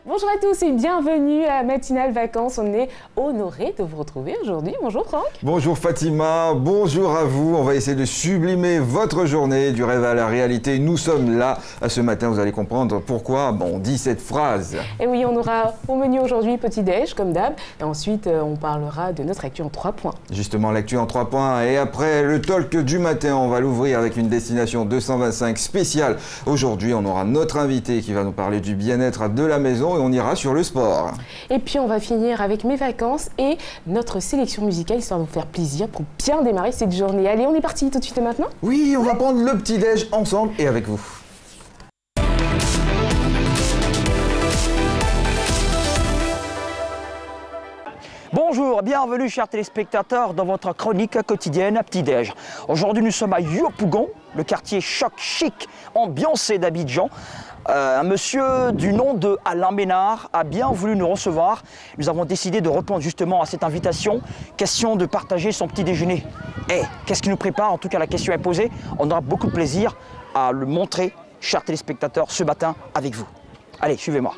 Bonjour à tous et bienvenue à Matinale Vacances. On est honoré de vous retrouver aujourd'hui. Bonjour Franck. Bonjour Fatima, bonjour à vous. On va essayer de sublimer votre journée du rêve à la réalité. Nous sommes là. Ce matin, vous allez comprendre pourquoi on dit cette phrase. Et oui, on aura au menu aujourd'hui petit-déj comme d'hab. Et ensuite, on parlera de notre actu en 3 points. Justement, l'actu en 3 points. Et après, le talk du matin, on va l'ouvrir avec une destination 225 spéciale. Aujourd'hui, on aura notre invité qui va nous parler du bien-être de la maison. Et on ira sur le sport. Et puis on va finir avec mes vacances et notre sélection musicale, histoire de vous faire plaisir pour bien démarrer cette journée. Allez, on est parti tout de suite et maintenant. Oui, on va prendre le petit-déj ensemble et avec vous. Bonjour, bienvenue chers téléspectateurs dans votre chronique quotidienne Petit-Déj. Aujourd'hui nous sommes à Yopougon, le quartier choc chic ambiancé d'Abidjan. Un monsieur du nom de Alain Ménard a bien voulu nous recevoir. Nous avons décidé de répondre justement à cette invitation. Question de partager son petit déjeuner. Qu'est-ce qui nous prépare? En tout cas, la question est posée. On aura beaucoup de plaisir à le montrer, chers téléspectateurs, ce matin avec vous. Allez, suivez-moi.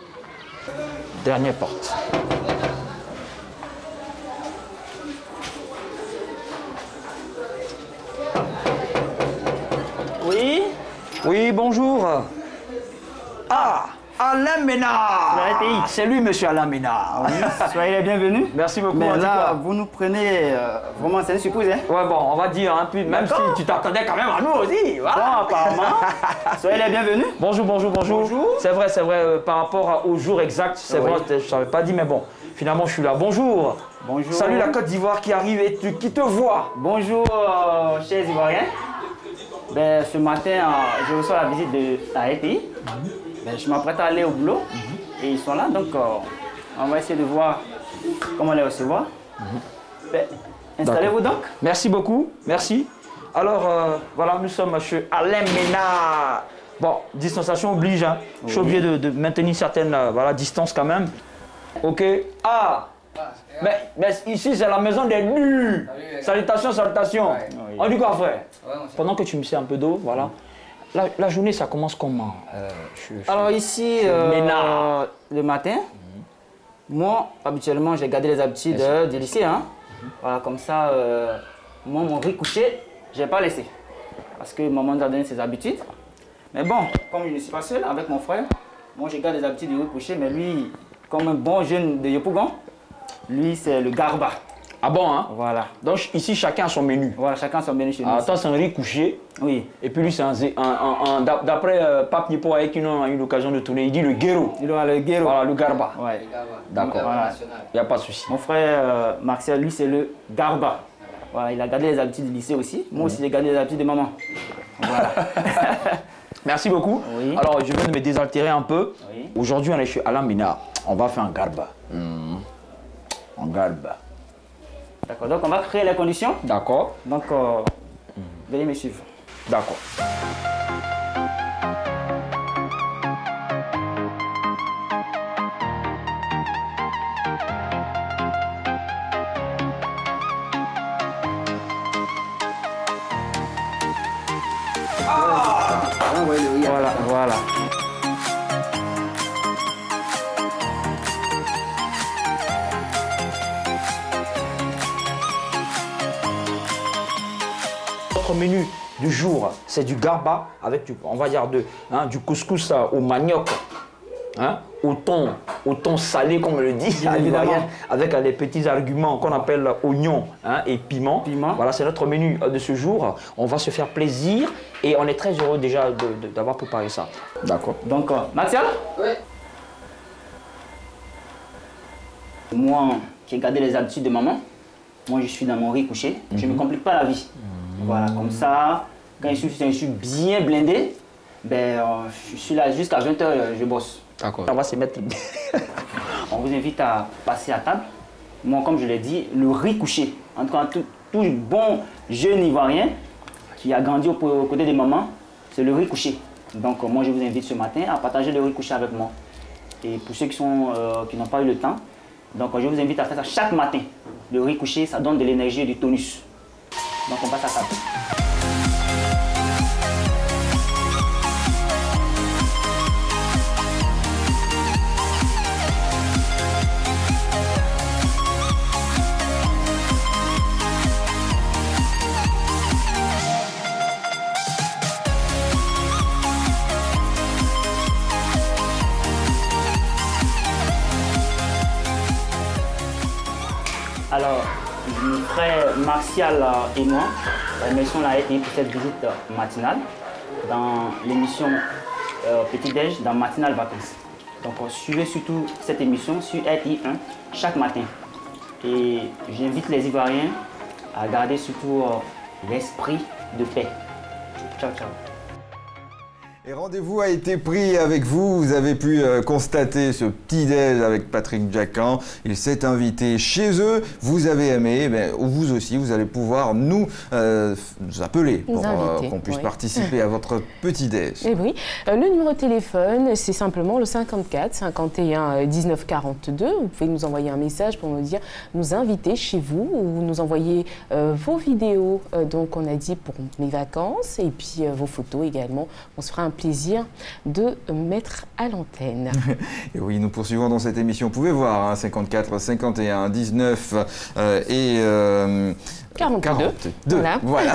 Dernière porte. Oui? Oui, bonjour. Ah, Alain Ménard. C'est lui, monsieur Alain Ménard. Oui, soyez les bienvenus. Merci beaucoup. Mais là, vous nous prenez vraiment, c'est une surprise, hein? Ouais, bon, on va dire, hein, puis même si tu t'attendais quand même à nous aussi. Voilà. Bon, apparemment. Soyez les bienvenus. Bonjour. C'est vrai, par rapport au jour exact, c'est vrai, je ne savais pas dit, mais bon, finalement, je suis là. Bonjour. Bonjour. Salut la Côte d'Ivoire qui arrive et qui te voit. Bonjour, chers Ivoiriens. Ben, ce matin, je reçois la visite de la RTI. Ben, je m'apprête à aller au boulot et ils sont là, donc on va essayer de voir comment les recevoir. Ben, installez-vous donc. Merci beaucoup, merci. Alors, voilà, nous sommes chez Alain Ménard. Bon, distanciation oblige, hein. Oui. Je suis obligé de maintenir certaines distances quand même. Ok. Ah, mais ici, c'est la maison des nus. Salutations. Ouais. On dit quoi, frère? Pendant que tu me sers un peu d'eau, voilà. La journée, ça commence comment? Alors ici, le matin, moi, habituellement, j'ai gardé les habitudes du lycée. Hein. Voilà, comme ça, moi, mon riz couché, je n'ai pas laissé. Parce que maman nous a donné ses habitudes. Mais bon, comme je ne suis pas seul avec mon frère, moi, je garde les habitudes du riz couché. Mais lui, comme un bon jeune de Yopougon, lui, c'est le garba. Ah bon, hein? Voilà. Donc ici, chacun a son menu. Voilà, chacun a son menu chez nous. Attends, c'est un riz couché. Oui. Et puis lui, c'est d'après Pape Nipo avec qui on a eu l'occasion de tourner, il dit le guéro. Il aura le guéro. Voilà, le garba. Ouais. D'accord. Voilà. Il n'y a pas de souci. Mon frère Martial, lui, c'est le garba. Voilà, il a gardé les habitudes du lycée aussi. Moi aussi, j'ai gardé les habitudes de maman. Voilà. Merci beaucoup. Oui. Alors, je viens de me désaltérer un peu. Oui. Aujourd'hui, on est chez Alain Ménard. On va faire un garba. Un garba. D'accord, donc on va créer les conditions. D'accord. Donc, veuillez me suivre. D'accord. Voilà. Notre menu du jour, c'est du garba avec on va dire du couscous au manioc, hein, au thon salé comme on le dit, avec les petits arguments qu'on appelle oignons, hein, et piment. Voilà, c'est notre menu de ce jour. On va se faire plaisir et on est très heureux déjà d'avoir préparé ça. D'accord. Donc, Martial? Oui. Moi, qui ai gardé les habitudes de maman, moi je suis dans mon riz couché, je ne me complique pas la vie. Voilà, comme ça, quand je suis bien blindé, ben, je suis là jusqu'à 20 h, je bosse. D'accord. On va se mettre. On vous invite à passer à table. Moi, comme je l'ai dit, le riz couché. En tout cas, tout bon jeune Ivoirien qui a grandi aux côtés de maman, c'est le riz couché. Donc, moi, je vous invite ce matin à partager le riz couché avec moi. Et pour ceux qui n'ont pas eu le temps, donc je vous invite à faire ça chaque matin. le riz couché, ça donne de l'énergie et du tonus. Donc on passe à table. Alors, mon frère Martial et moi, l'émission l'a été pour cette visite matinale dans l'émission Petit Déj dans Matinale Vacances. Donc, suivez surtout cette émission sur RTI1 chaque matin. Et j'invite les Ivoiriens à garder surtout l'esprit de paix. Ciao, ciao. Et rendez-vous a été pris avec vous. Vous avez pu constater ce petit déj avec Patrick Jacquin. Il s'est invité chez eux. Vous avez aimé, vous aussi, vous allez pouvoir nous appeler pour qu'on puisse participer à votre petit déj. Et oui, le numéro de téléphone, c'est simplement le 54 51 19 42. Vous pouvez nous envoyer un message pour nous inviter chez vous ou nous envoyer vos vidéos. Donc, on a dit pour mes vacances et puis vos photos également. On se fera un plaisir de mettre à l'antenne. Et oui, nous poursuivons dans cette émission. Vous pouvez voir 54, 51, 19 et 42. Voilà.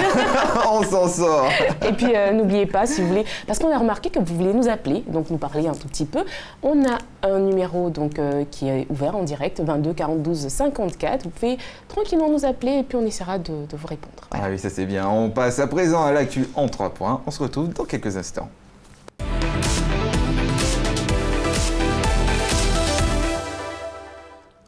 On s'en sort. Et puis n'oubliez pas, si vous voulez, parce qu'on a remarqué que vous voulez nous appeler, donc nous parler un tout petit peu. On a un numéro donc qui est ouvert en direct, 22 42 54. Vous pouvez tranquillement nous appeler et puis on essaiera de vous répondre. Voilà. Ah oui, ça c'est bien. On passe à présent à l'actu en 3 points. On se retrouve dans quelques instants.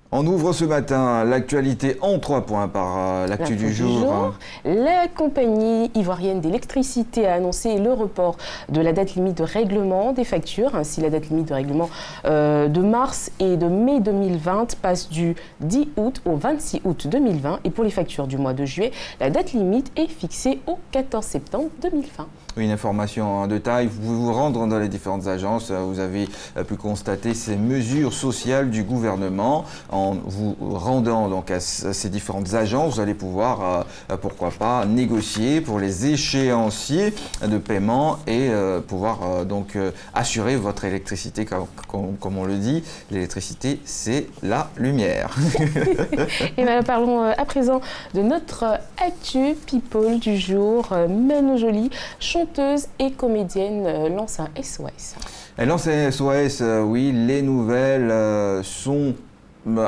On ouvre ce matin l'actualité en 3 points par l'actu du jour. La compagnie ivoirienne d'électricité a annoncé le report de la date limite de règlement des factures. Ainsi, la date limite de règlement de mars et de mai 2020 passe du 10 août au 26 août 2020. Et pour les factures du mois de juillet, la date limite est fixée au 14 septembre 2020. Une information en détail, vous pouvez vous rendre dans les différentes agences, vous avez pu constater ces mesures sociales du gouvernement. En vous rendant donc à ces différentes agences, vous allez pouvoir, pourquoi pas, négocier pour les échéanciers de paiement et pouvoir donc assurer votre électricité, comme on le dit. L'électricité, c'est la lumière. Et bien, parlons à présent de notre actu people du jour. Mano Jolie, chanteuse et comédienne, lance un SOS. Elle lance un SOS, oui, les nouvelles sont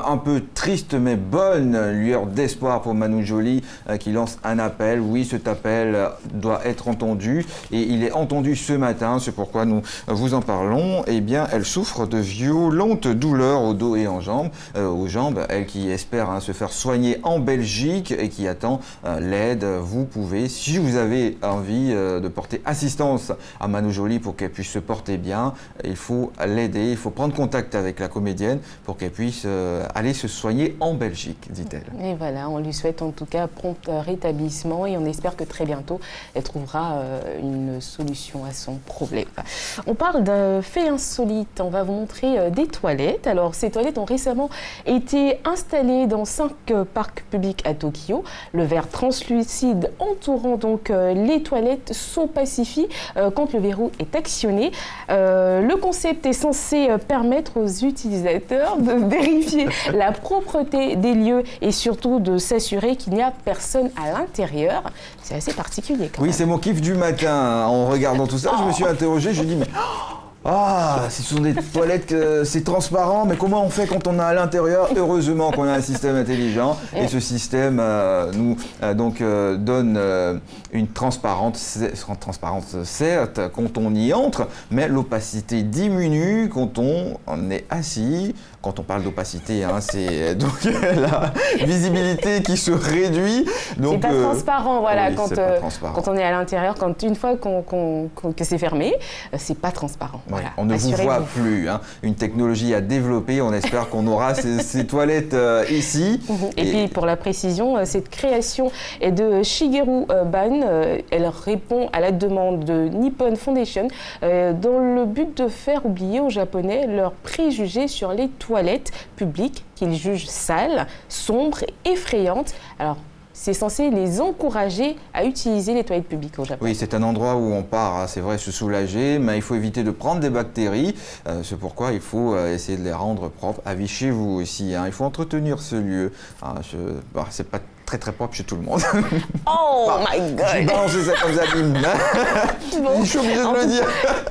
un peu triste mais bonne lueur d'espoir pour Mano Jolie qui lance un appel. Oui, cet appel doit être entendu et il est entendu ce matin, c'est pourquoi nous vous en parlons. Eh bien, elle souffre de violentes douleurs au dos et aux jambes, elle qui espère se faire soigner en Belgique et qui attend l'aide. Vous pouvez, si vous avez envie de porter assistance à Mano Jolie pour qu'elle puisse se porter bien, il faut l'aider, il faut prendre contact avec la comédienne pour qu'elle puisse aller se soigner en Belgique, dit-elle. Et voilà, on lui souhaite en tout cas prompt rétablissement et on espère que très bientôt elle trouvera une solution à son problème. On parle d'un fait insolite, on va vous montrer des toilettes. Alors ces toilettes ont récemment été installées dans 5 parcs publics à Tokyo. Le verre translucide entourant donc les toilettes s'opacifie quand le verrou est actionné. Le concept est censé permettre aux utilisateurs de vérifier la propreté des lieux et surtout de s'assurer qu'il n'y a personne à l'intérieur. C'est assez particulier quand même. Oui, c'est mon kiff du matin. En regardant tout ça, je me suis interrogé, je me dis mais... ce sont des toilettes, c'est transparent, mais comment on fait quand on est à l'intérieur? Heureusement qu'on a un système intelligent et ce système nous donne une transparence certes quand on y entre, mais l'opacité diminue quand on est assis. Quand on parle d'opacité, c'est donc la visibilité qui se réduit. C'est pas transparent, voilà, oui, quand on est à l'intérieur, une fois que c'est fermé, c'est pas transparent. Voilà, on ne vous voit plus. Hein. Une technologie à développer. On espère qu'on aura ces toilettes ici. Et puis, pour la précision, cette création est de Shigeru Ban. Elle répond à la demande de Nippon Foundation dans le but de faire oublier aux Japonais leurs préjugés sur les toilettes publiques qu'ils jugent sales, sombres, effrayantes. Alors, c'est censé les encourager à utiliser les toilettes publiques au Japon. Oui, c'est un endroit où on part, hein, c'est vrai, se soulager, mais il faut éviter de prendre des bactéries. C'est pourquoi il faut essayer de les rendre propres. Avis chez vous aussi, hein, il faut entretenir ce lieu. Hein, c'est pas très propre chez tout le monde. Oh my God! Je balance ça comme ça, bim. Bon. Je suis obligé de le dire.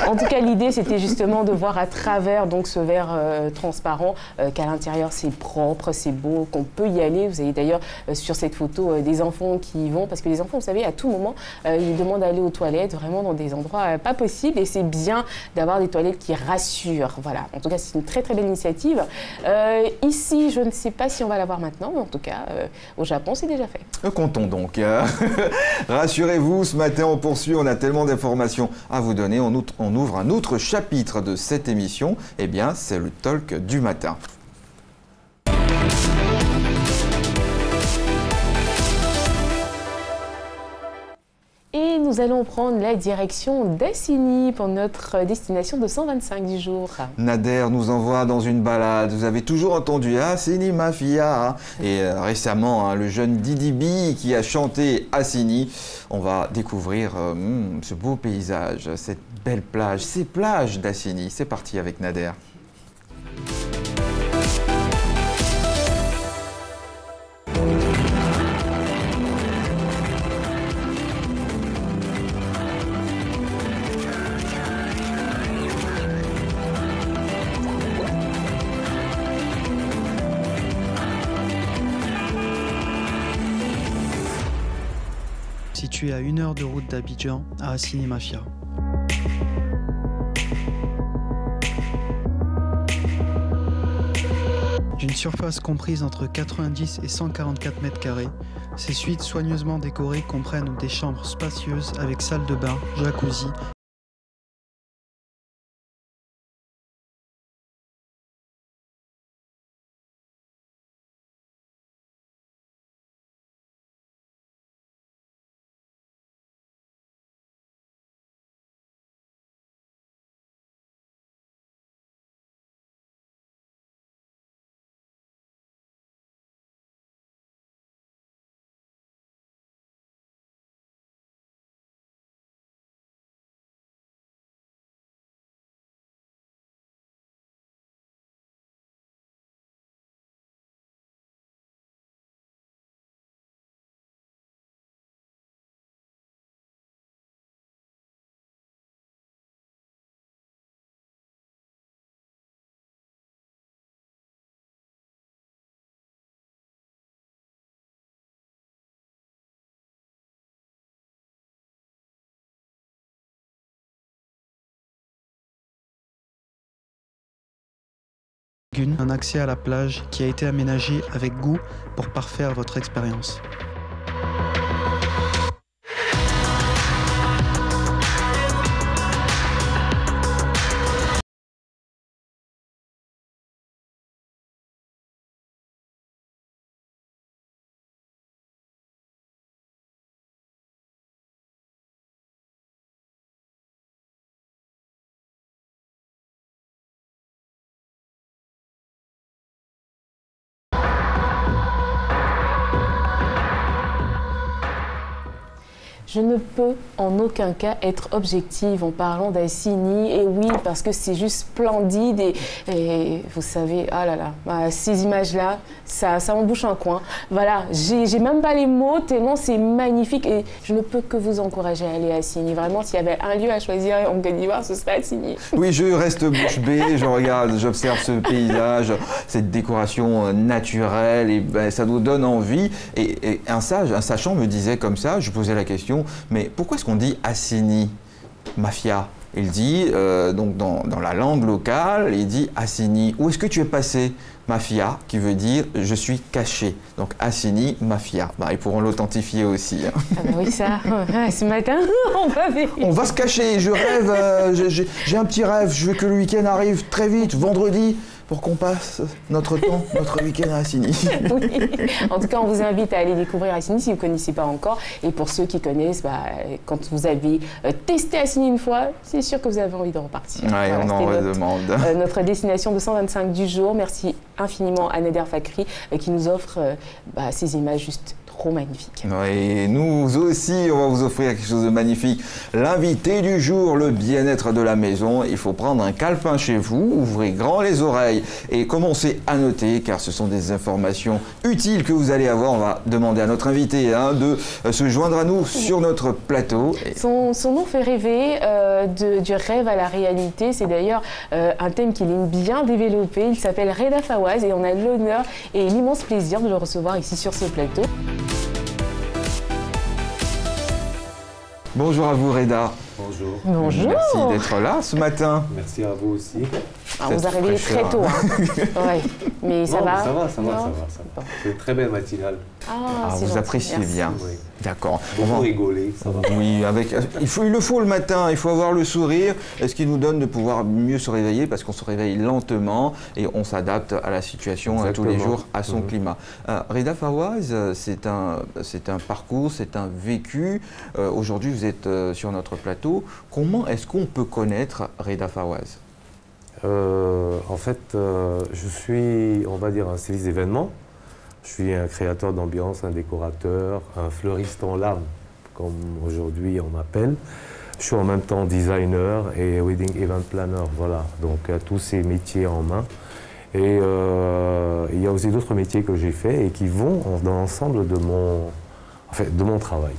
En tout cas, l'idée, c'était justement de voir à travers donc, ce verre transparent qu'à l'intérieur, c'est propre, c'est beau, qu'on peut y aller. Vous avez d'ailleurs sur cette photo des enfants qui y vont, parce que les enfants, vous savez, à tout moment, ils demandent d'aller aux toilettes, vraiment dans des endroits pas possibles. Et c'est bien d'avoir des toilettes qui rassurent. Voilà. En tout cas, c'est une très belle initiative. Ici, je ne sais pas si on va l'avoir maintenant, mais en tout cas, au Japon, c'est déjà fait. Comptons donc. Rassurez-vous, ce matin on poursuit, on a tellement d'informations à vous donner. On ouvre un autre chapitre de cette émission. Eh bien, c'est le talk du matin. Et nous allons prendre la direction d'Assigny pour notre destination de 125 du jour. Nader nous envoie dans une balade. Vous avez toujours entendu Assigny Mafia. Et récemment, le jeune Didi B qui a chanté Assigny. On va découvrir ce beau paysage, cette belle plage, ces plages d'Assigny. C'est parti avec Nader. Situé à 1 heure de route d'Abidjan, à Assigny Mafia. D'une surface comprise entre 90 et 144 mètres carrés, ces suites soigneusement décorées comprennent des chambres spacieuses avec salle de bain, jacuzzi. Un accès à la plage qui a été aménagé avec goût pour parfaire votre expérience. Je ne peux en aucun cas être objective en parlant d'Assigny. Et oui, parce que c'est juste splendide. Et vous savez, ah là là, ces images-là, ça m'embouche un coin. Voilà, j'ai même pas les mots tellement c'est magnifique. Et je ne peux que vous encourager à aller à Assigny. Vraiment, s'il y avait un lieu à choisir en Côte d'Ivoire, ce serait Assigny. Oui, je reste bouche bée, je regarde, j'observe ce paysage, cette décoration naturelle. Et ben, ça nous donne envie. Et un sachant me disait comme ça, je posais la question, mais pourquoi est-ce qu'on dit Assigny Mafia Il dit, donc dans la langue locale, il dit Assini, où est-ce que tu es passé? Mafia, qui veut dire je suis caché. Donc Assini, mafia. Bah, ils pourront l'authentifier aussi. Hein. Ah bah oui, ça, ce matin, on va vérifier. On va se cacher, je rêve, j'ai un petit rêve, je veux que le week-end arrive très vite, vendredi, pour qu'on passe notre temps, notre week-end à Assini. Oui. En tout cas, on vous invite à aller découvrir Assini si vous ne connaissez pas encore. Et pour ceux qui connaissent, bah, quand vous avez testé Assini une fois, c'est sûr que vous avez envie de repartir. Ouais, voilà, on en redemande. Notre destination 225 du jour. Merci infiniment à Neder Fakri qui nous offre ces images juste trop magnifique. Et nous aussi, on va vous offrir quelque chose de magnifique. L'invité du jour, le bien-être de la maison. Il faut prendre un calepin chez vous, ouvrez grand les oreilles et commencez à noter, car ce sont des informations utiles que vous allez avoir. On va demander à notre invité de se joindre à nous sur notre plateau. Son nom fait rêver, du rêve à la réalité. C'est d'ailleurs un thème qu'il aime bien développer. Il s'appelle Reda Fawaz et on a l'honneur et l'immense plaisir de le recevoir ici sur ce plateau. Bonjour à vous, Reda. Bonjour. Bonjour. Merci d'être là ce matin. Merci à vous aussi. On vous a réveillé très tôt. Ouais. Mais ça va? Ça va. C'est une très belle matinale. Vous appréciez bien. Oui. D'accord. Beaucoup rigoler, ça va. Oui, il le faut le matin, il faut avoir le sourire, ce qui nous donne de pouvoir mieux se réveiller parce qu'on se réveille lentement et on s'adapte à la situation tous les jours, à son climat. Reda Fawaz, c'est un parcours, c'est un vécu. Aujourd'hui, vous êtes sur notre plateau. Comment est-ce qu'on peut connaître Reda Fawaz? En fait, je suis, on va dire, un styliste d'événements. Je suis un créateur d'ambiance, un décorateur, un fleuriste en l'âme, comme aujourd'hui on m'appelle. Je suis en même temps designer et wedding event planner, voilà. Donc tous ces métiers en main. Et il y a aussi d'autres métiers que j'ai faits et qui vont dans l'ensemble de mon travail.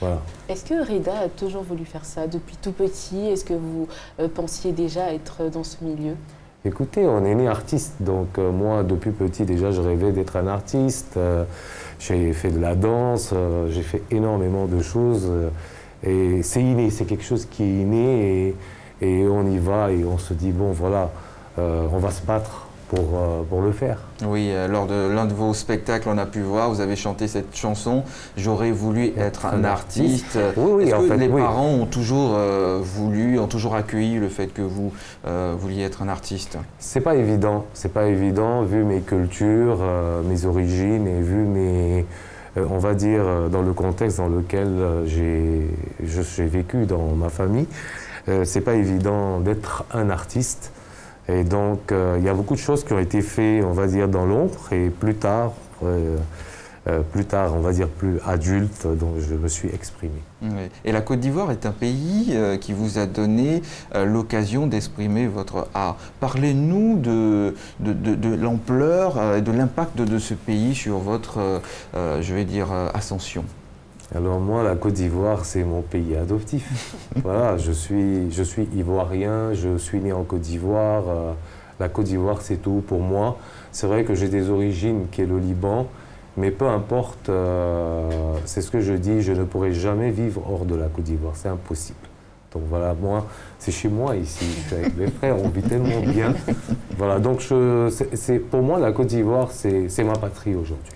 Voilà. Est-ce que Reda a toujours voulu faire ça depuis tout petit? Est-ce que vous pensiez déjà être dans ce milieu? Écoutez, on est né artiste, donc moi depuis petit déjà je rêvais d'être un artiste. J'ai fait de la danse, j'ai fait énormément de choses et c'est inné, c'est quelque chose qui est inné et on y va et on se dit bon voilà, on va se battre pour le faire. Oui, lors de l'un de vos spectacles, on a pu voir, vous avez chanté cette chanson « J'aurais voulu être un artiste ». Oui, Est-ce que les parents ont toujours ont toujours accueilli le fait que vous vouliez être un artiste? C'est pas évident, vu mes cultures, mes origines et vu mes, on va dire, dans le contexte dans lequel j'ai vécu dans ma famille. C'est pas évident d'être un artiste. Et donc, il y a beaucoup de choses qui ont été faites, on va dire, dans l'ombre. Et plus tard, on va dire, plus adulte, donc je me suis exprimé. Oui. Et la Côte d'Ivoire est un pays qui vous a donné l'occasion d'exprimer votre art. Parlez-nous de l'ampleur et de l'impact de ce pays sur votre, je vais dire, ascension. Alors moi, la Côte d'Ivoire, c'est mon pays adoptif. Voilà, je suis ivoirien, je suis né en Côte d'Ivoire. La Côte d'Ivoire, c'est tout pour moi. C'est vrai que j'ai des origines qui est le Liban, mais peu importe, c'est ce que je dis, je ne pourrai jamais vivre hors de la Côte d'Ivoire, c'est impossible. Donc voilà, moi, c'est chez moi ici, je suis avec mes frères, on vit tellement bien. Voilà, donc pour moi, la Côte d'Ivoire, c'est ma patrie aujourd'hui.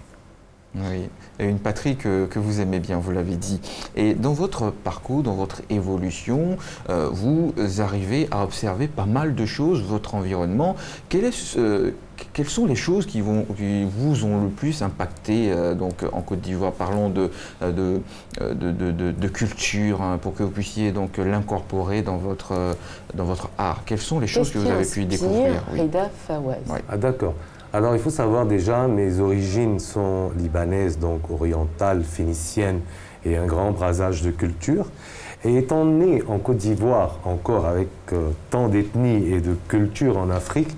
Oui, et une patrie que vous aimez bien, vous l'avez dit. Et dans votre parcours, dans votre évolution, vous arrivez à observer pas mal de choses, votre environnement. Quelles sont les choses qui vous ont le plus impacté donc, en Côte d'Ivoire? Parlons de culture, pour que vous puissiez donc l'incorporer dans votre art. Quelles sont les choses que vous avez pu découvrir? Reda Fawaz. Oui. Ah d'accord. Alors il faut savoir déjà, mes origines sont libanaises, donc orientales, phéniciennes et un grand brassage de cultures. Et étant né en Côte d'Ivoire, encore avec tant d'ethnies et de cultures en Afrique,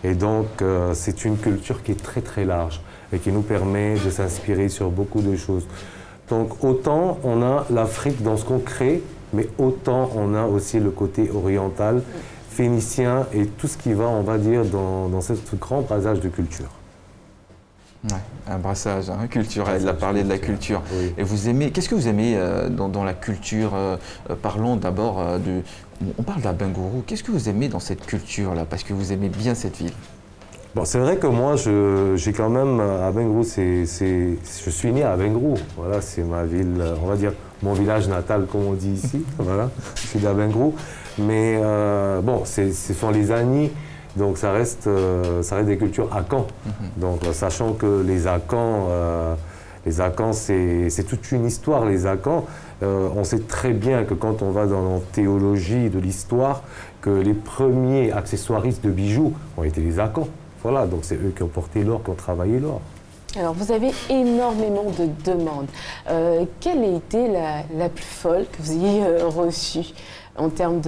et donc c'est une culture qui est très très large et qui nous permet de s'inspirer sur beaucoup de choses. Donc autant on a l'Afrique dans ce qu'on crée, mais autant on a aussi le côté oriental, phénicien et tout ce qui va, on va dire, dans ce grand brassage de culture. Ouais, un brassage culturel, il a parlé de la culture. Oui. Et vous aimez, qu'est-ce que vous aimez dans la culture? Parlons d'abord On parle d'Abengourou. Qu'est-ce que vous aimez dans cette culture-là? Parce que vous aimez bien cette ville. Bon, c'est vrai que moi, j'ai quand même, Abengourou, je suis né à Abengourou. Voilà, c'est ma ville, on va dire, mon village natal, comme on dit ici. Voilà, je suis d'Abengourou. Mais bon, ce sont les Anis, donc ça reste des cultures Akans. Donc, sachant que les Akans, c'est toute une histoire, les Akans. On sait très bien que quand on va dans la théologie de l'histoire, que les premiers accessoiristes de bijoux ont été les Akans. Voilà, donc c'est eux qui ont porté l'or, qui ont travaillé l'or. Alors, vous avez énormément de demandes. Quelle a été la plus folle que vous ayez reçue en termes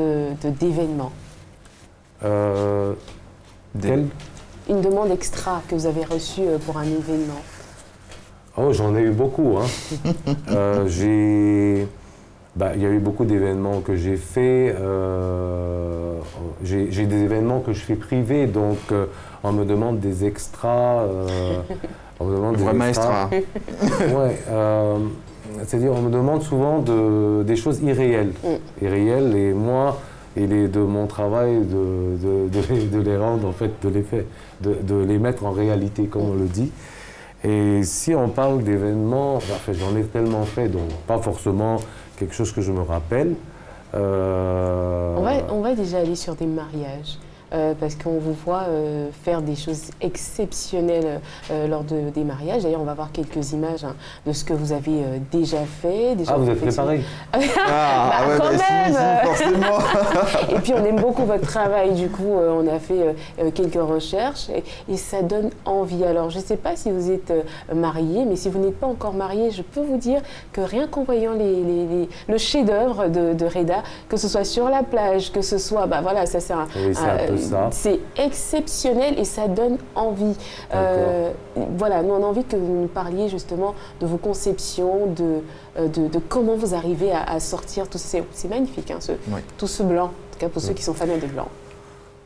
d'événements? Une demande extra que vous avez reçue pour un événement? Oh, j'en ai eu beaucoup. Hein. Il y a eu beaucoup d'événements que j'ai faits. J'ai des événements que je fais privés, donc on me demande des extras. On me demande Vraiment extra. Ouais, c'est-à-dire on me demande souvent des choses irréelles. Irréelles, et moi, il est de mon travail de les rendre, en fait, de les mettre en réalité, comme on le dit. Et si on parle d'événements, j'en ai tellement fait, donc pas forcément quelque chose que je me rappelle. On va déjà aller sur des mariages. Parce qu'on vous voit faire des choses exceptionnelles lors des mariages. D'ailleurs, on va voir quelques images de ce que vous avez déjà fait. Vous êtes préparé? Quand même. Si, forcément. Et puis, on aime beaucoup votre travail. Du coup, on a fait quelques recherches et ça donne envie. Alors, je ne sais pas si vous êtes marié, mais si vous n'êtes pas encore marié, je peux vous dire que rien qu'en voyant le chef-d'œuvre de Reda, que ce soit sur la plage, que ce soit, voilà, ça c'est c'est exceptionnel et ça donne envie. Voilà, nous on a envie que vous nous parliez justement de vos conceptions, de comment vous arrivez à sortir tout c'est magnifique, hein, tout ce blanc, en tout cas pour ceux qui sont fans de blanc.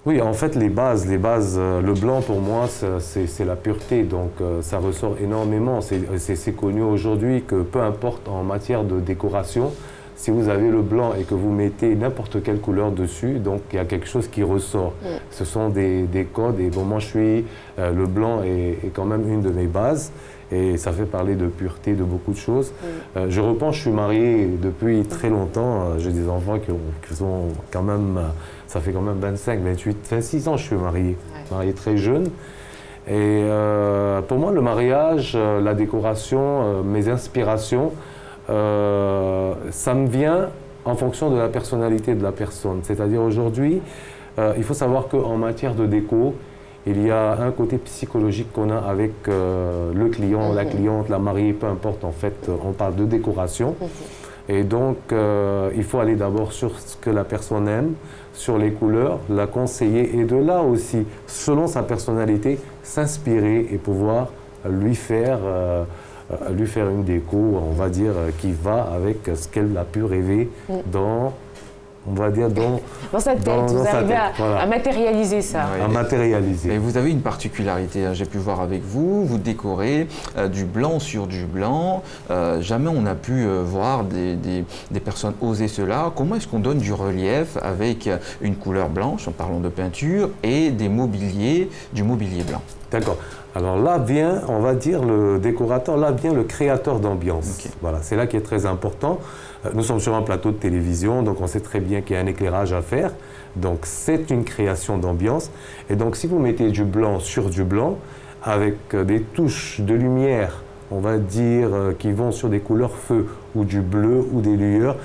Oui, en fait, les bases, le blanc pour moi, c'est la pureté, donc ça ressort énormément. C'est connu aujourd'hui que peu importe en matière de décoration, si vous avez le blanc et que vous mettez n'importe quelle couleur dessus, donc il y a quelque chose qui ressort. Ce sont des codes, et bon, moi le blanc est quand même une de mes bases, et ça fait parler de pureté, de beaucoup de choses. Je repense, je suis marié depuis très longtemps, j'ai des enfants qui sont quand même, ça fait quand même 25, 28, 26 ans je suis marié, marié très jeune. Et pour moi, le mariage, la décoration, mes inspirations, ça me vient en fonction de la personnalité de la personne. C'est-à-dire aujourd'hui, il faut savoir qu'en matière de déco, il y a un côté psychologique qu'on a avec le client, la cliente, la mariée, peu importe, en fait, on parle de décoration. Et donc, il faut aller d'abord sur ce que la personne aime, sur les couleurs, la conseiller, et de là aussi, selon sa personnalité, s'inspirer et pouvoir lui faire une déco, on va dire, qui va avec ce qu'elle a pu rêver dans, on va dire, dans sa tête. Vous arrivez à matérialiser ça. À matérialiser. Et vous avez une particularité, j'ai pu voir avec vous, vous décorez du blanc sur du blanc. Jamais on a pu voir des personnes oser cela. Comment est-ce qu'on donne du relief avec une couleur blanche, en parlant de peinture, et du mobilier blanc? D'accord. Alors là vient, on va dire, le décorateur, là vient le créateur d'ambiance. Okay. Voilà, c'est là qui est très important. Nous sommes sur un plateau de télévision, donc on sait très bien qu'il y a un éclairage à faire. Donc c'est une création d'ambiance. Et donc si vous mettez du blanc sur du blanc, avec des touches de lumière, on va dire, qui vont sur des couleurs feu, ou du bleu, ou des lueurs,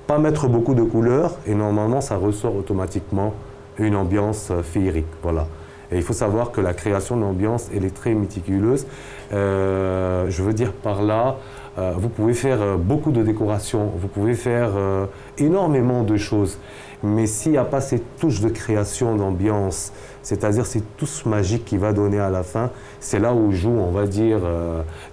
pas mettre beaucoup de couleurs, et normalement ça ressort automatiquement une ambiance féerique. Voilà. Et il faut savoir que la création d'ambiance, elle est très méticuleuse. Je veux dire par là, vous pouvez faire beaucoup de décorations, vous pouvez faire énormément de choses. Mais s'il n'y a pas cette touche de création d'ambiance, c'est-à-dire cette touche magique qui va donner à la fin, c'est là où joue, on va dire,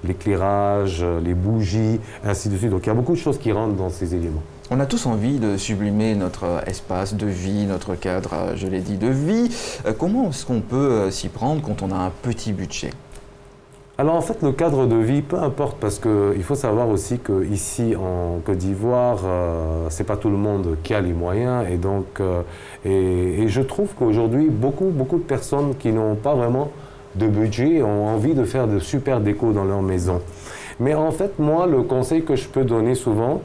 l'éclairage, les bougies, ainsi de suite. Donc il y a beaucoup de choses qui rentrent dans ces éléments. On a tous envie de sublimer notre espace de vie, notre cadre, je l'ai dit, de vie. Comment est-ce qu'on peut s'y prendre quand on a un petit budget? Alors en fait, le cadre de vie, peu importe, parce qu'il faut savoir aussi qu'ici en Côte d'Ivoire, c'est pas tout le monde qui a les moyens. Et donc, et je trouve qu'aujourd'hui, beaucoup de personnes qui n'ont pas vraiment de budget ont envie de faire de super déco dans leur maison. Mais en fait, moi, le conseil que je peux donner souvent,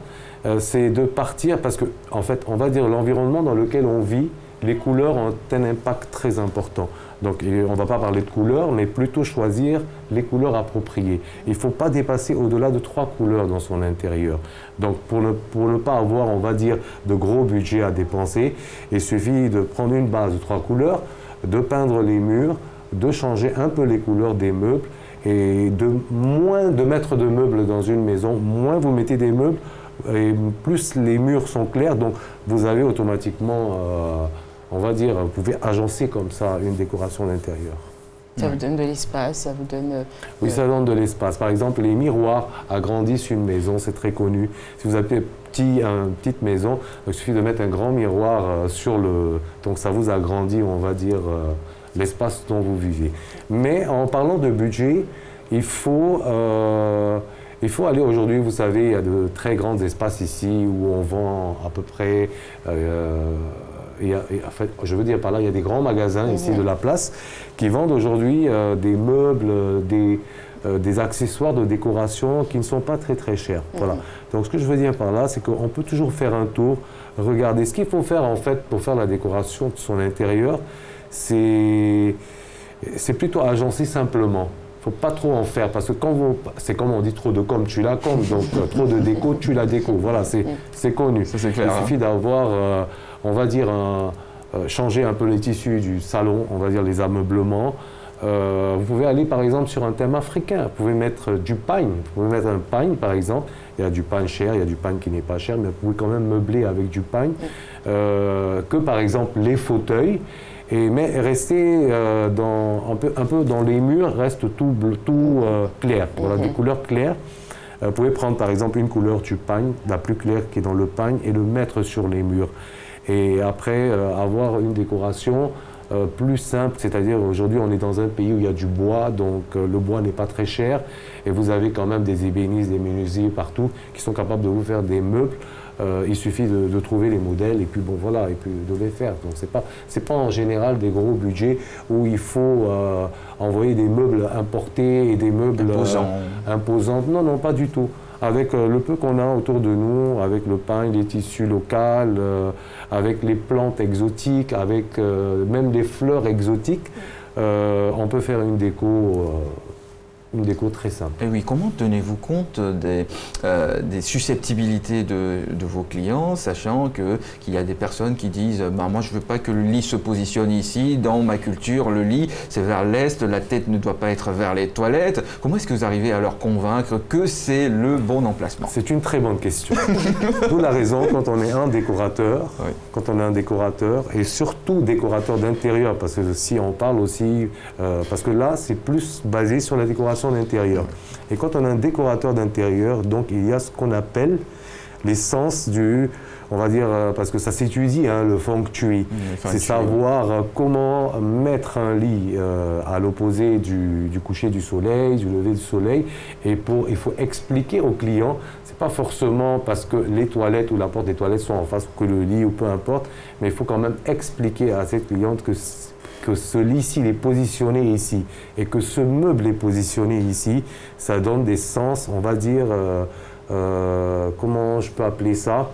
c'est de partir, parce que, en fait, on va dire l'environnement dans lequel on vit, les couleurs ont un impact très important. Donc, on ne va pas parler de couleurs, mais plutôt choisir les couleurs appropriées. Il ne faut pas dépasser au-delà de 3 couleurs dans son intérieur. Donc, pour ne pas avoir, on va dire, de gros budget à dépenser, il suffit de prendre une base de 3 couleurs, de peindre les murs, de changer un peu les couleurs des meubles et moins de mettre de meubles dans une maison, moins vous mettez des meubles et plus les murs sont clairs. Donc, vous avez automatiquement... on va dire, vous pouvez agencer comme ça une décoration d'intérieur. Ça vous donne de l'espace, ça vous donne... Oui, ça donne de l'espace. Par exemple, les miroirs agrandissent une maison, c'est très connu. Si vous avez une petite maison, il suffit de mettre un grand miroir sur le... Donc ça vous agrandit, on va dire, l'espace dont vous vivez. Mais en parlant de budget, il faut aller aujourd'hui, vous savez, il y a de très grands espaces ici où on vend à peu près... en fait, je veux dire par là, il y a des grands magasins ici de la place qui vendent aujourd'hui des meubles, des accessoires de décoration qui ne sont pas très chers. Voilà. Donc ce que je veux dire par là, c'est qu'on peut toujours faire un tour, regarder. Ce qu'il faut faire en fait pour faire la décoration de son intérieur, c'est plutôt agencer simplement. Il ne faut pas trop en faire parce que c'est comme on dit, trop de com, tu la com, donc trop de déco, tu la déco. Voilà, c'est connu. Ça, c'est clair, il suffit d'avoir, on va dire, changer un peu les tissus du salon, on va dire les ameublements. Vous pouvez aller par exemple sur un thème africain, vous pouvez mettre du pagne, vous pouvez mettre un pagne par exemple, il y a du pagne cher, il y a du pagne qui n'est pas cher, mais vous pouvez quand même meubler avec du pagne, que par exemple les fauteuils. Mais rester un peu dans les murs, reste tout clair, voilà, des couleurs claires. Vous pouvez prendre par exemple une couleur du pagne, la plus claire qui est dans le pagne, et le mettre sur les murs. Et après, avoir une décoration plus simple, c'est-à-dire aujourd'hui on est dans un pays où il y a du bois, donc le bois n'est pas très cher, et vous avez quand même des ébénistes, des menuisiers partout qui sont capables de vous faire des meubles. Il suffit de trouver les modèles et puis bon voilà, et puis de les faire. Donc c'est pas en général des gros budgets où il faut envoyer des meubles importés et des meubles imposants. Non, pas du tout. Avec le peu qu'on a autour de nous, avec le pagne, les tissus locaux, avec les plantes exotiques, avec même des fleurs exotiques, on peut faire une déco très simple. Et oui, comment tenez-vous compte des susceptibilités de vos clients, sachant qu'il y a des personnes qui disent moi je ne veux pas que le lit se positionne ici, dans ma culture le lit c'est vers l'est, la tête ne doit pas être vers les toilettes. Comment est-ce que vous arrivez à leur convaincre que c'est le bon emplacement? C'est une très bonne question. D'où la raison, quand on est un décorateur, et surtout décorateur d'intérieur, parce que si on parle aussi, parce que là c'est plus basé sur la décoration d'intérieur. Et quand on est un décorateur d'intérieur, donc il y a ce qu'on appelle l'essence du, on va dire, parce que ça s'étudie, le feng shui. C'est savoir comment mettre un lit à l'opposé du coucher du soleil, du lever du soleil. Et il faut expliquer au client, c'est pas forcément parce que les toilettes ou la porte des toilettes sont en face que le lit ou peu importe, mais il faut quand même expliquer à cette cliente que ce lit-ci est positionné ici et que ce meuble est positionné ici, ça donne des sens, on va dire, comment je peux appeler ça,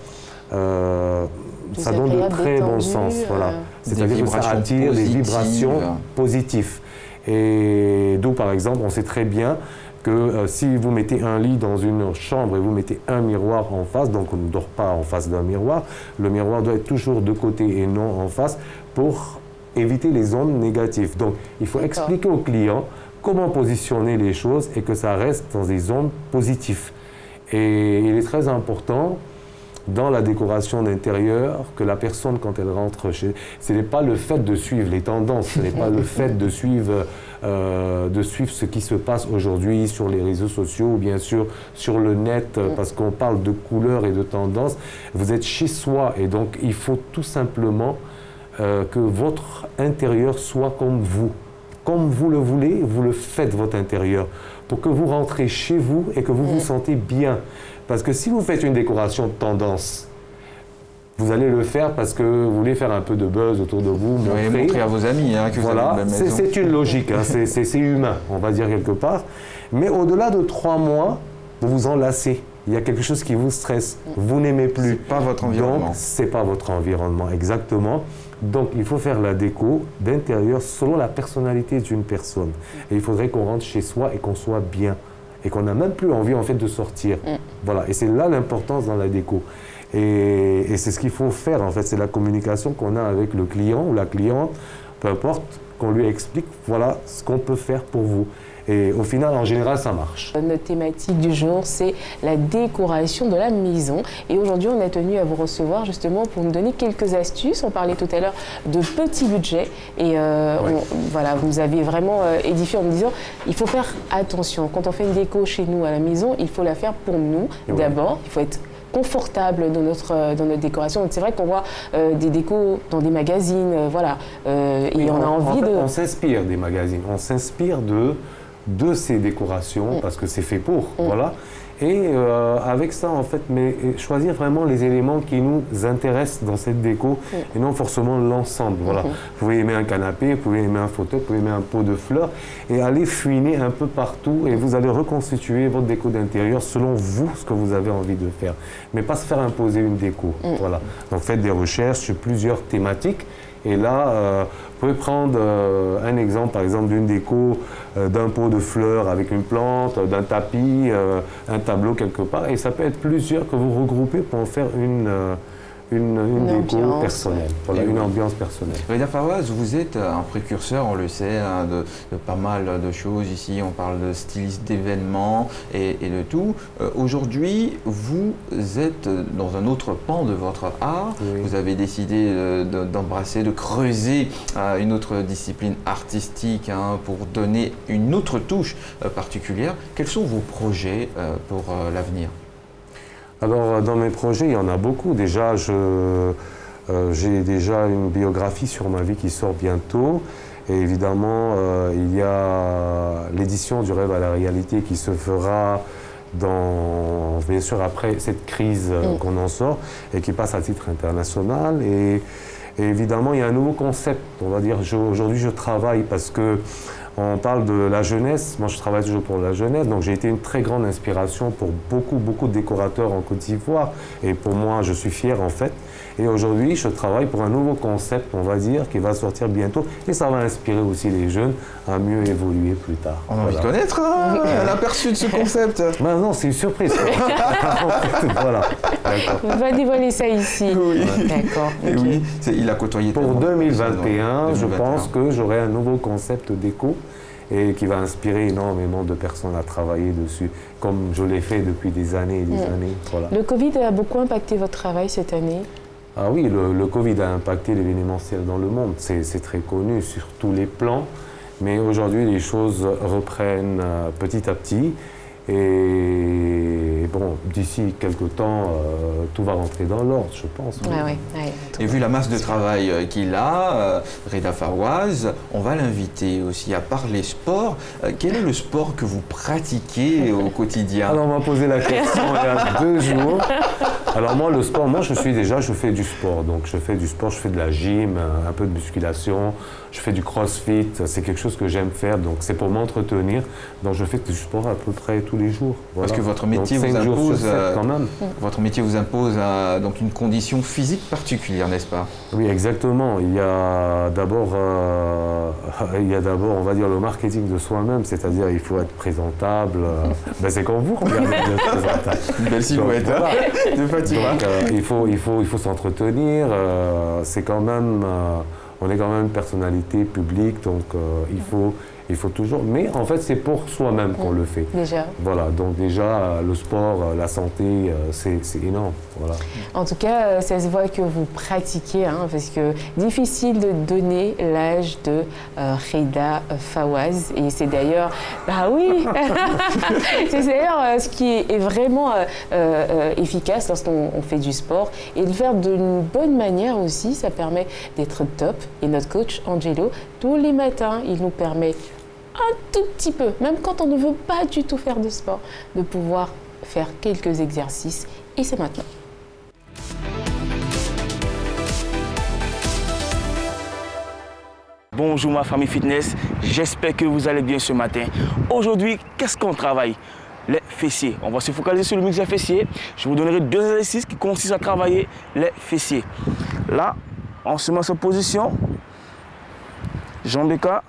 ça donne de très bons sens. Voilà. C'est-à-dire que ça attire des vibrations positives. Et d'où, par exemple, on sait très bien que si vous mettez un lit dans une chambre et vous mettez un miroir en face, donc on ne dort pas en face d'un miroir, le miroir doit être toujours de côté et non en face pour éviter les ondes négatives. Donc, il faut expliquer au client comment positionner les choses et que ça reste dans des ondes positives. Et il est très important dans la décoration d'intérieur que la personne, quand elle rentre chez... Ce n'est pas le fait de suivre les tendances, ce n'est pas le fait de suivre ce qui se passe aujourd'hui sur les réseaux sociaux ou bien sûr sur le net, parce qu'on parle de couleurs et de tendances. Vous êtes chez soi et donc il faut tout simplement que votre intérieur soit comme vous. Comme vous le voulez, vous le faites votre intérieur. pour que vous rentrez chez vous et que vous vous sentez bien. Parce que si vous faites une décoration de tendance, vous allez le faire parce que vous voulez faire un peu de buzz autour de vous, montrer à vos amis que vous avez une belle maison. C'est une logique, hein, c'est humain, on va dire quelque part. Mais au-delà de 3 mois, vous vous en lassez. Il y a quelque chose qui vous stresse, vous n'aimez plus. C'est pas votre environnement. Donc, c'est pas votre environnement, exactement. Donc, il faut faire la déco d'intérieur selon la personnalité d'une personne. Et il faudrait qu'on rentre chez soi et qu'on soit bien. Et qu'on n'a même plus envie, en fait, de sortir. Voilà. Et c'est là l'importance dans la déco. Et c'est ce qu'il faut faire, en fait. C'est la communication qu'on a avec le client ou la cliente, peu importe, qu'on lui explique, voilà ce qu'on peut faire pour vous. Et au final, en général, ça marche. Notre thématique du jour, c'est la décoration de la maison. Et aujourd'hui, on a tenu à vous recevoir justement pour nous donner quelques astuces. On parlait tout à l'heure de petits budgets. Et voilà, vous nous avez vraiment édifié en me disant, il faut faire attention. Quand on fait une déco chez nous à la maison, il faut la faire pour nous d'abord. Il faut être confortable dans notre décoration. C'est vrai qu'on voit des décos dans des magazines, voilà. Et on a envie de... On s'inspire des magazines, on s'inspire de ces décorations parce que c'est fait pour, voilà. Et avec ça, en fait, mais choisir vraiment les éléments qui nous intéressent dans cette déco et non forcément l'ensemble, voilà. Vous pouvez aimer un canapé, vous pouvez aimer un fauteuil, vous pouvez aimer un pot de fleurs et aller fouiner un peu partout et vous allez reconstituer votre déco d'intérieur selon vous, ce que vous avez envie de faire. Mais pas se faire imposer une déco, voilà. Donc faites des recherches sur plusieurs thématiques. Et là, vous pouvez prendre un exemple, par exemple, d'une déco, d'un pot de fleurs avec une plante, d'un tapis, un tableau quelque part. Et ça peut être plusieurs que vous regroupez pour en faire une déco personnelle, voilà, une ambiance personnelle. Reda Fawaz, vous êtes un précurseur, on le sait, hein, de pas mal de choses ici. On parle de styliste d'événements et de tout. Aujourd'hui, vous êtes dans un autre pan de votre art. Vous avez décidé d'embrasser, de creuser une autre discipline artistique pour donner une autre touche particulière. Quels sont vos projets pour l'avenir ? Alors, dans mes projets, il y en a beaucoup. Déjà, j'ai déjà une biographie sur ma vie qui sort bientôt. Et évidemment, il y a l'édition du rêve à la réalité qui se fera bien sûr, après cette crise qu'on en sort et qui passe à titre international. Et évidemment, il y a un nouveau concept. On va dire, aujourd'hui, je travaille parce que on parle de la jeunesse, moi je travaille toujours pour la jeunesse, donc j'ai été une très grande inspiration pour beaucoup de décorateurs en Côte d'Ivoire et pour moi je suis fier en fait. Et aujourd'hui je travaille pour un nouveau concept, on va dire, qui va sortir bientôt et ça va inspirer aussi les jeunes à mieux évoluer plus tard. On a envie de connaître l'aperçu de ce concept. Ben non, c'est une surprise. Voilà. On va dévoiler ça ici. Oui. D'accord. Okay. Oui, il a côtoyé. Pour 2021, je pense que j'aurai un nouveau concept déco et qui va inspirer énormément de personnes à travailler dessus, comme je l'ai fait depuis des années et des années. Voilà. Le Covid a beaucoup impacté votre travail cette année? Ah oui, le Covid a impacté l'événementiel dans le monde, c'est très connu sur tous les plans, mais aujourd'hui les choses reprennent petit à petit. Et bon, d'ici quelques temps, tout va rentrer dans l'ordre, je pense. Et vu la masse de travail qu'il a, Reda Fawaz, on va l'inviter aussi à parler sport. Quel est le sport que vous pratiquez au quotidien? Alors, on m'a posé la question il y a 2 jours. Alors moi, le sport, je fais du sport. Donc je fais du sport, je fais de la gym, un peu de musculation, je fais du crossfit. C'est quelque chose que j'aime faire, donc c'est pour m'entretenir. Donc je fais du sport à peu près tous les jours. Voilà. Parce que votre métier vous impose, quand même. Votre métier vous impose donc une condition physique particulière, n'est-ce pas? Oui, exactement. Il y a d'abord, on va dire, le marketing de soi-même, c'est-à-dire il faut être présentable. C'est comme vous, regardez, vous êtes présentable. Une belle silhouette, voilà. De Fatima. Donc, il faut s'entretenir. C'est quand même, on est quand même une personnalité publique, donc il faut toujours... Mais en fait, c'est pour soi-même qu'on le fait. Déjà. Voilà, donc déjà, le sport, la santé, c'est énorme. Voilà. En tout cas, ça se voit que vous pratiquez, parce que difficile de donner l'âge de Reda Fawaz. Et c'est d'ailleurs... Bah oui c'est d'ailleurs ce qui est vraiment efficace lorsqu'on fait du sport. Et le faire d'une bonne manière aussi, ça permet d'être top. Et notre coach, Angelo, tous les matins, il nous permet un tout petit peu, même quand on ne veut pas du tout faire de sport, de pouvoir faire quelques exercices. Et c'est maintenant. Bonjour ma famille fitness, j'espère que vous allez bien ce matin. Aujourd'hui, qu'est-ce qu'on travaille? Les fessiers. On va se focaliser sur le muscle fessier. Je vous donnerai 2 exercices qui consistent à travailler les fessiers. Là, on se met en position, jambes écartées.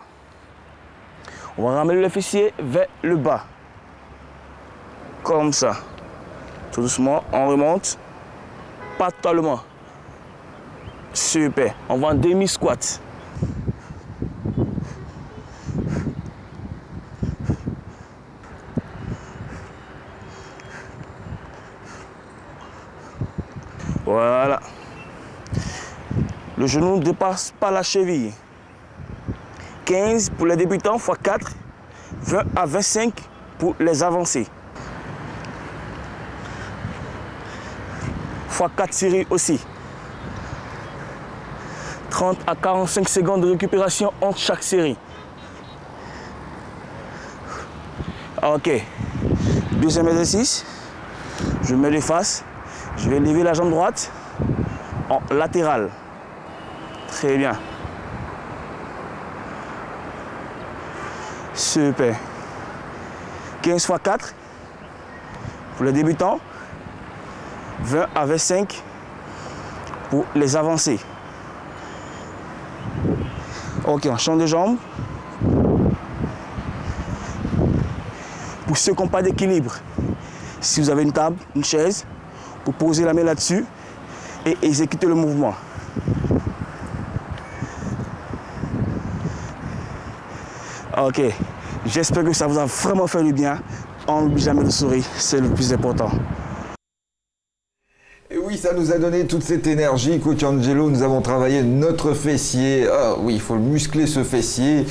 On va ramener le fessier vers le bas. Comme ça. Tout doucement, on remonte. Pas totalement. Super. On va en demi-squat. Voilà. Le genou ne dépasse pas la cheville. 15 pour les débutants, x 4. 20 à 25 pour les avancés. x 4 séries aussi. 30 à 45 secondes de récupération entre chaque série. Ok. Deuxième exercice. Je mets les faces. Je vais lever la jambe droite en latéral. Très bien. Super. 15 x 4 pour les débutants. 20 à 25 pour les avancés. Ok, on change de jambe. Pour ceux qui n'ont pas d'équilibre, si vous avez une table, une chaise, vous posez la main là-dessus et exécutez le mouvement. Ok, j'espère que ça vous a vraiment fait du bien. On n'oublie jamais de sourire, c'est le plus important. Et oui, ça nous a donné toute cette énergie. Coach Angelo, nous avons travaillé notre fessier. Ah oui, il faut le muscler ce fessier.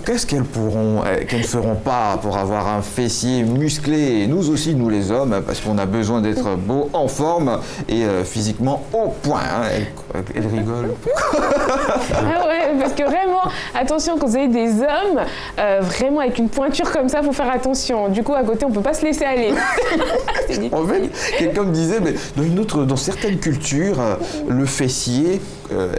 Qu'est-ce qu'elles ne feront pas pour avoir un fessier musclé? Et nous aussi, nous les hommes, parce qu'on a besoin d'être beau, en forme et physiquement au point. Hein. Elle rigole. Ah ouais, parce que vraiment, attention, quand vous avez des hommes, vraiment avec une pointure comme ça, il faut faire attention. Du coup, à côté, on ne peut pas se laisser aller. En fait, quelqu'un me disait, mais dans certaines cultures, le fessier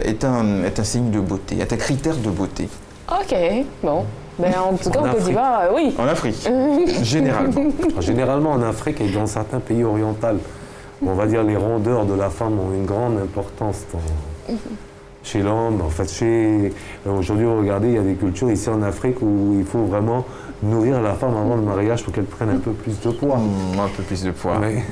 est un signe de beauté, est un critère de beauté. Ok, bon. Ben, en tout cas, en Côte d'Ivoire, oui. En Afrique, généralement. Généralement en Afrique et dans certains pays orientaux, on va dire les rondeurs de la femme ont une grande importance chez l'homme. En fait, aujourd'hui, regardez, il y a des cultures ici en Afrique où il faut vraiment nourrir la femme avant le mariage pour qu'elle prenne un peu plus de poids. Un peu plus de poids. Mais...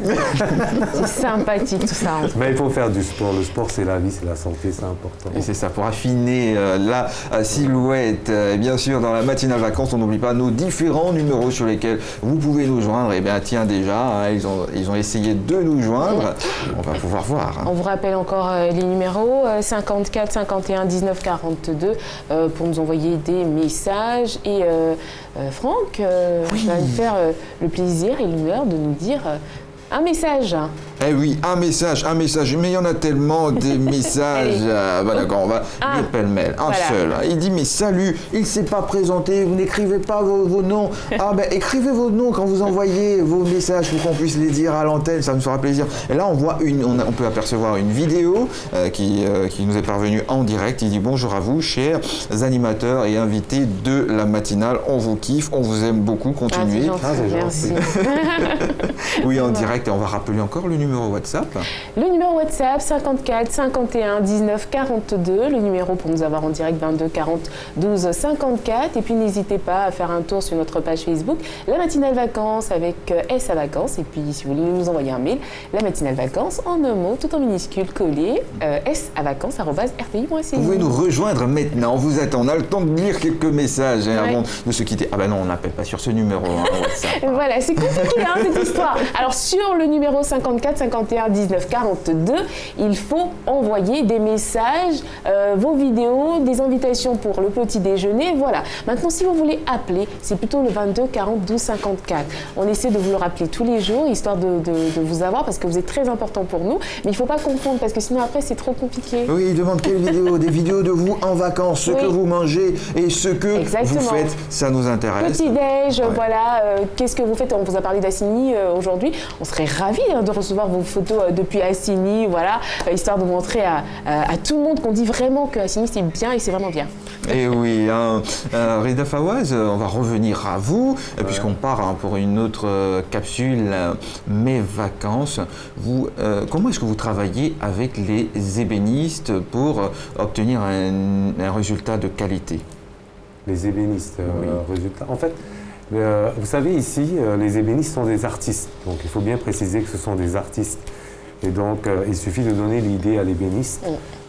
C'est sympathique tout ça. Mais il faut faire du sport. Le sport, c'est la vie, c'est la santé, c'est important. Et c'est ça, pour affiner la silhouette. Et bien sûr, dans la matinale vacances, on n'oublie pas nos différents numéros sur lesquels vous pouvez nous joindre. Et bien tiens déjà, hein, ils ont essayé de nous joindre. On va pouvoir voir. Hein. On vous rappelle encore les numéros 54 51 19 42 pour nous envoyer des messages. Et Franck va nous faire le plaisir et l'honneur de nous dire un message. Eh oui, un message, mais il y en a tellement des messages. Bah d'accord, on va lire pêle-mêle, un seul. Il dit, mais salut, il ne s'est pas présenté, vous n'écrivez pas vos noms. Ah ben, écrivez vos noms quand vous envoyez vos messages pour qu'on puisse les dire à l'antenne, ça nous fera plaisir. Et là, on peut apercevoir une vidéo qui nous est parvenue en direct. Il dit, bonjour à vous, chers animateurs et invités de la matinale. On vous kiffe, on vous aime beaucoup, continuez. Merci. Oui, en direct, et on va rappeler encore le numéro WhatsApp. Le numéro WhatsApp 54 51 19 42. Le numéro pour nous avoir en direct 22 40 12 54. Et puis n'hésitez pas à faire un tour sur notre page Facebook, La Matinale Vacances avec S à Vacances. Et puis si vous voulez nous envoyer un mail, La Matinale Vacances en un mot, tout en minuscule collé, S à vacances@rti.ci. Vous pouvez nous rejoindre maintenant. On vous attend. On a le temps de lire quelques messages avant de se quitter. Ah ben non, on n'appelle pas sur ce numéro WhatsApp. Voilà, c'est compliqué cette histoire. Alors sur le numéro 54 51 19 42. Il faut envoyer des messages, vos vidéos, des invitations pour le petit déjeuner. Voilà. Maintenant, si vous voulez appeler, c'est plutôt le 22 40 12 54. On essaie de vous le rappeler tous les jours, histoire de vous avoir, parce que vous êtes très important pour nous. Mais il ne faut pas confondre, parce que sinon après, c'est trop compliqué. Oui, il demande quelles vidéos? Des vidéos de vous en vacances, ce que vous mangez et ce que vous faites. Ça nous intéresse. Petit-déj, voilà. Qu'est-ce que vous faites? On vous a parlé d'Assigny aujourd'hui. On serait ravis de recevoir vos photos depuis Assigny, voilà, histoire de montrer à tout le monde qu'on dit vraiment que Assigny, c'est bien et c'est vraiment bien. Et oui, Rida Fawaz, on va revenir à vous, puisqu'on part pour une autre capsule, mes vacances. Vous, comment est-ce que vous travaillez avec les ébénistes pour obtenir un résultat de qualité? Les ébénistes, résultat. En fait, vous savez, ici, les ébénistes sont des artistes. Donc, il faut bien préciser que ce sont des artistes. Et donc, il suffit de donner l'idée à l'ébéniste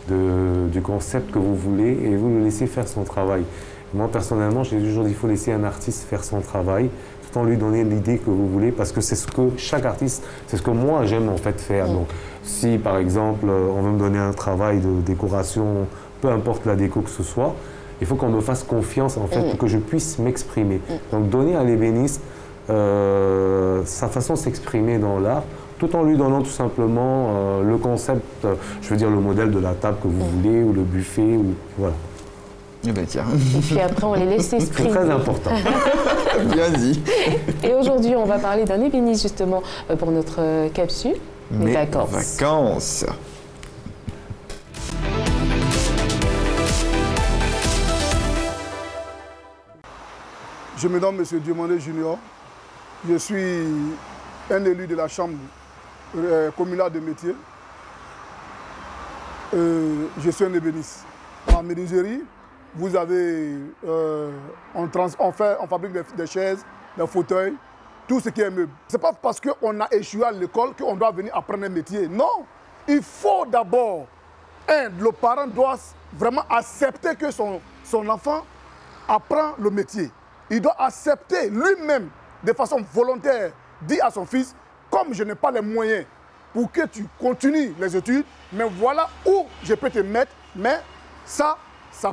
du concept que vous voulez et vous le laissez faire son travail. Moi, personnellement, j'ai toujours dit qu'il faut laisser un artiste faire son travail tout en lui donnant l'idée que vous voulez, parce que c'est ce que chaque artiste, c'est ce que moi j'aime en fait faire. Donc, si par exemple, on veut me donner un travail de décoration, peu importe la déco que ce soit, il faut qu'on me fasse confiance en fait pour que je puisse m'exprimer. Donc, donner à l'ébéniste sa façon de s'exprimer dans l'art, tout en lui donnant tout simplement le concept, je veux dire le modèle de la table que vous voulez, ou le buffet, ou voilà. Eh ben tiens. Et puis après, on les laisse exprimer. C'est très important. Bien dit. Et aujourd'hui, on va parler d'un ébéniste justement pour notre capsule. Mes vacances. Je me nomme M. Diomandé Junior. Je suis un élu de la Chambre communale de métiers. Je suis un ébéniste. En menuiserie, vous avez, on fabrique des chaises, des fauteuils, tout ce qui est meuble. Ce n'est pas parce qu'on a échoué à l'école qu'on doit venir apprendre un métier. Non, il faut d'abord, le parent doit vraiment accepter que son enfant apprend le métier. Il doit accepter lui-même, de façon volontaire, dire à son fils, comme je n'ai pas les moyens pour que tu continues les études, mais voilà où je peux te mettre, mais ça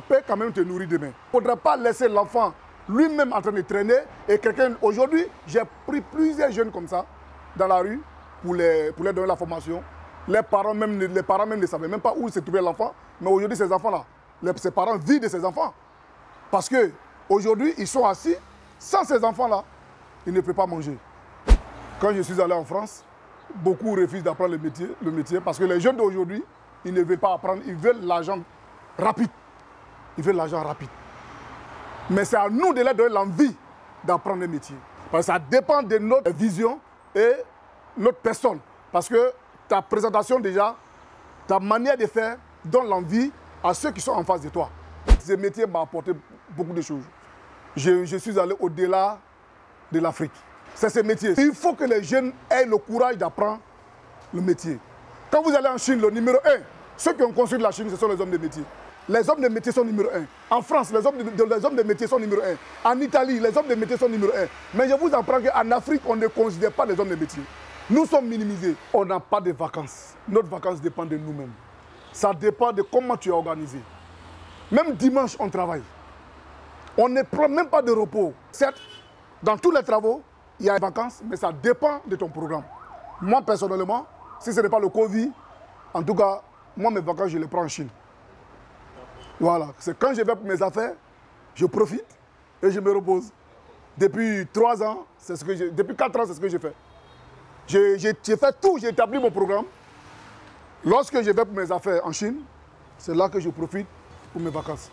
peut quand même te nourrir demain. Il ne faudra pas laisser l'enfant lui-même en train de traîner et quelqu'un... Aujourd'hui, j'ai pris plusieurs jeunes comme ça dans la rue pour leur donner la formation. Les parents même ne savaient même pas où se trouvait l'enfant, mais aujourd'hui, ces enfants-là, ses parents vivent de ces enfants. Parce qu'aujourd'hui, ils sont assis, sans ces enfants-là, ils ne peuvent pas manger. Quand je suis allé en France, beaucoup refusent d'apprendre le métier parce que les jeunes d'aujourd'hui, ils ne veulent pas apprendre, ils veulent l'argent rapide. Ils veulent l'argent rapide. Mais c'est à nous de leur donner l'envie d'apprendre le métier. Parce que ça dépend de notre vision et notre personne. Parce que ta présentation déjà, ta manière de faire donne l'envie à ceux qui sont en face de toi. Ce métier m'a apporté beaucoup de choses. Je suis allé au-delà de l'Afrique. C'est ce métier. Il faut que les jeunes aient le courage d'apprendre le métier. Quand vous allez en Chine, le numéro 1, ceux qui ont construit la Chine, ce sont les hommes de métier. Les hommes de métier sont numéro 1. En France, les hommes de métier sont numéro 1. En Italie, les hommes de métier sont numéro 1. Mais je vous apprends qu'en Afrique, on ne considère pas les hommes de métier. Nous sommes minimisés. On n'a pas de vacances. Notre vacances dépend de nous-mêmes. Ça dépend de comment tu es organisé. Même dimanche, on travaille. On ne prend même pas de repos. Certes, dans tous les travaux, il y a des vacances, mais ça dépend de ton programme. Moi, personnellement, si ce n'est pas le Covid, en tout cas, moi, mes vacances, je les prends en Chine. Voilà, c'est quand je vais pour mes affaires, je profite et je me repose. Depuis 3 ans, depuis 4 ans, c'est ce que j'ai fait. J'ai fait tout, j'ai établi mon programme. Lorsque je vais pour mes affaires en Chine, c'est là que je profite pour mes vacances.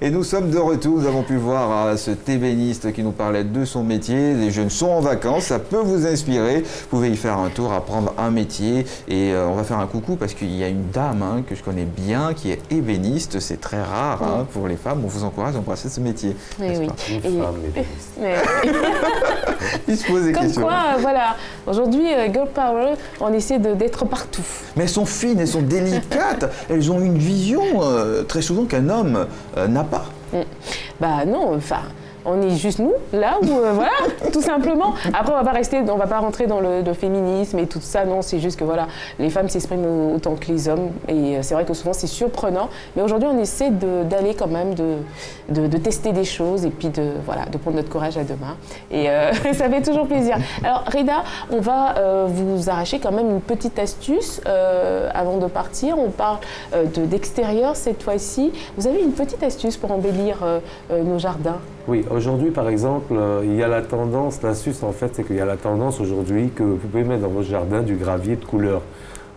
Et nous sommes de retour, nous avons pu voir cet ébéniste qui nous parlait de son métier. Les jeunes sont en vacances, ça peut vous inspirer. Vous pouvez y faire un tour, apprendre un métier. Et on va faire un coucou parce qu'il y a une dame que je connais bien qui est ébéniste. C'est très rare pour les femmes. On vous encourage à embrasser ce métier. Oui. Il se pose des questions. Comme quoi, voilà, aujourd'hui, Girl Power, on essaie d'être partout. Mais elles sont fines, elles sont délicates. Elles ont une vision très souvent qu'un homme n'a pas. Bah non, enfin... On est juste nous, là où, voilà, tout simplement. Après, on va pas rentrer dans le féminisme et tout ça, non, c'est juste que voilà, les femmes s'expriment autant que les hommes. Et c'est vrai que souvent, c'est surprenant. Mais aujourd'hui, on essaie d'aller quand même, de tester des choses et puis de prendre notre courage à deux mains. Et ça fait toujours plaisir. Alors, Reda, on va vous arracher quand même une petite astuce avant de partir. On parle d'extérieur cette fois-ci. Vous avez une petite astuce pour embellir nos jardins? Oui, aujourd'hui par exemple, il y a la tendance, l'astuce en fait, c'est qu'il y a la tendance aujourd'hui que vous pouvez mettre dans votre jardin du gravier de couleur.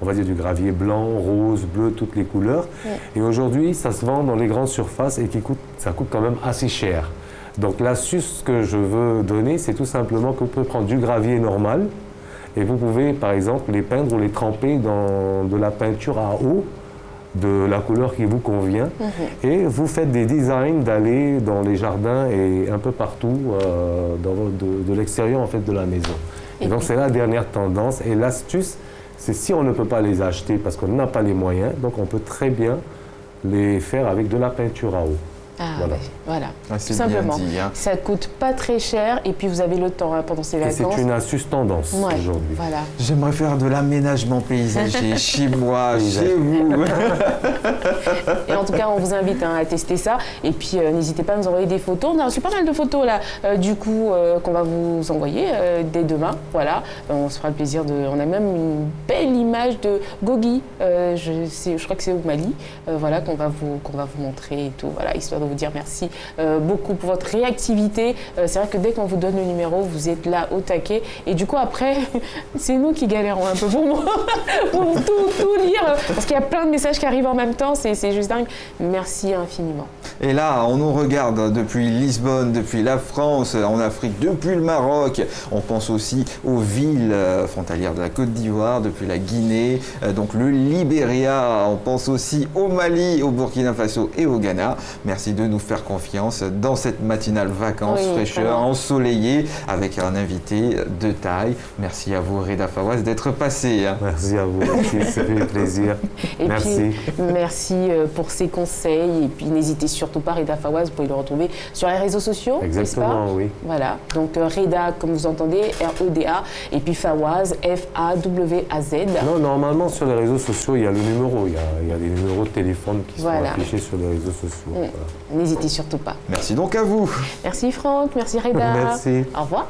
On va dire du gravier blanc, rose, bleu, toutes les couleurs. Ouais. Et aujourd'hui, ça se vend dans les grandes surfaces et ça coûte quand même assez cher. Donc l'astuce que je veux donner, c'est tout simplement que vous pouvez prendre du gravier normal et vous pouvez par exemple les peindre ou les tremper dans de la peinture à eau de la couleur qui vous convient et vous faites des designs d'aller dans les jardins et un peu partout de l'extérieur en fait de la maison. Et donc c'est la dernière tendance et l'astuce c'est si on ne peut pas les acheter parce qu'on n'a pas les moyens, donc on peut très bien les faire avec de la peinture à eau. Voilà. Tout simplement. Dit, ça ne coûte pas très cher et puis vous avez le temps pendant ces vacances. C'est une astuce tendance aujourd'hui. Voilà. J'aimerais faire de l'aménagement paysager chez moi, chez vous. Et en tout cas, on vous invite à tester ça. Et puis, n'hésitez pas à nous envoyer des photos. On a reçu pas mal de photos là, du coup, qu'on va vous envoyer dès demain. Voilà. On se fera le plaisir de. On a même une belle image de Gogi. Je crois que c'est au Mali. Voilà, qu'on va vous montrer et tout. Voilà, histoire de vous dire merci beaucoup pour votre réactivité. C'est vrai que dès qu'on vous donne le numéro, vous êtes là au taquet. Et du coup, après, c'est nous qui galérons un peu pour tout lire. Parce qu'il y a plein de messages qui arrivent en même temps. C'est juste dingue. Merci infiniment. Et là, on nous regarde depuis Lisbonne, depuis la France, en Afrique, depuis le Maroc. On pense aussi aux villes frontalières de la Côte d'Ivoire, depuis la Guinée, donc le Libéria. On pense aussi au Mali, au Burkina Faso et au Ghana. Merci de nous faire confiance dans cette matinale vacances, fraîcheur, ensoleillée, avec un invité de taille. Merci à vous, Reda Fawaz, d'être passé. Merci à vous aussi, ça fait plaisir. Et merci. Puis, merci pour ces conseils. Et puis, n'hésitez surtout pas, Reda Fawaz, vous pouvez le retrouver sur les réseaux sociaux. Exactement, oui. Voilà. Donc, Reda, comme vous entendez, R-E-D-A. Et puis, Fawaz, F-A-W-A-Z. Non, normalement, sur les réseaux sociaux, il y a le numéro. Il y a des numéros de téléphone qui sont affichés sur les réseaux sociaux. N'hésitez surtout pas. Merci donc à vous. Merci Franck, merci Reda. Merci. Au revoir.